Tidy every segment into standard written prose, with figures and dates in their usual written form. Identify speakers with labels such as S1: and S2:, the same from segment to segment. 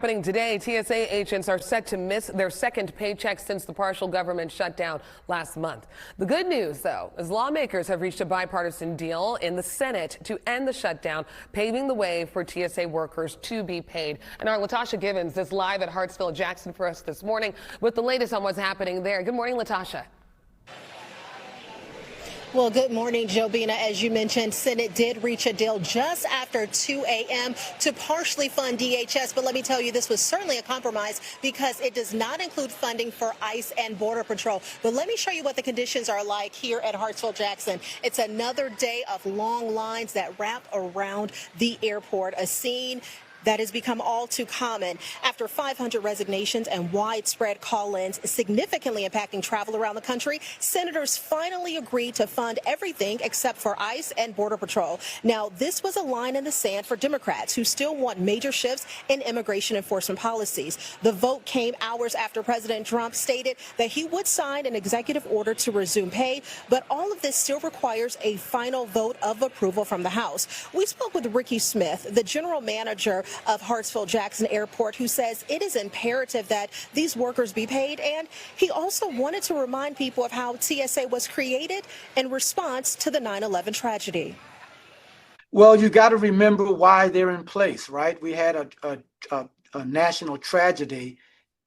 S1: Happening today, TSA agents are set to miss their second paycheck since the partial government shutdown last month. The good news, though, is lawmakers have reached a bipartisan deal in the Senate to end the shutdown, paving the way for TSA workers to be paid. And our Latasha Gibbons is live at Hartsfield-Jackson for us this morning with the latest on what's happening there. Good morning, Latasha.
S2: Well, good morning, Jobina. As you mentioned, Senate did reach a deal just after 2 a.m. to partially fund DHS. But let me tell you, this was certainly a compromise because it does not include funding for ICE and Border Patrol. But let me show you what the conditions are like here at Hartsfield-Jackson. It's another day of long lines that wrap around the airport, a scene that has become all too common after 500 resignations and widespread call-ins significantly impacting travel around the country. Senators finally agreed to fund everything except for ICE and Border Patrol. Now, this was a line in the sand for Democrats who still want major shifts in immigration enforcement policies. The vote came hours after President Trump stated that he would sign an executive order to resume pay, but all of this still requires a final vote of approval from the House. We spoke with Ricky Smith, the general manager of Hartsfield-Jackson Airport, who says it is imperative that these workers be paid. And he also wanted to remind people of how TSA was created in response to the 9/11 tragedy.
S3: Well, you got to remember why they're in place, right? We had a national tragedy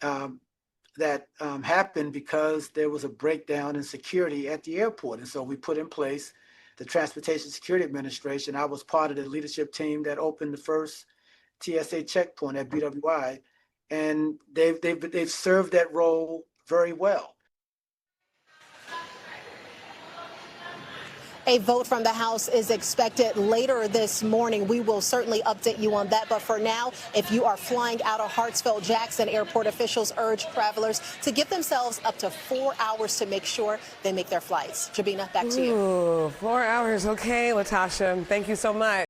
S3: that happened because there was a breakdown in security at the airport. And so we put in place the Transportation Security Administration. I was part of the leadership team that opened the first TSA checkpoint at BWI, and they've served that role very well.
S2: A vote from the House is expected later this morning. We will certainly update you on that. But for now, if you are flying out of Hartsfield-Jackson Airport, officials urge travelers to give themselves up to 4 hours to make sure they make their flights. Jabina, back to you.
S1: Ooh, 4 hours. Okay, Latasha. Thank you so much.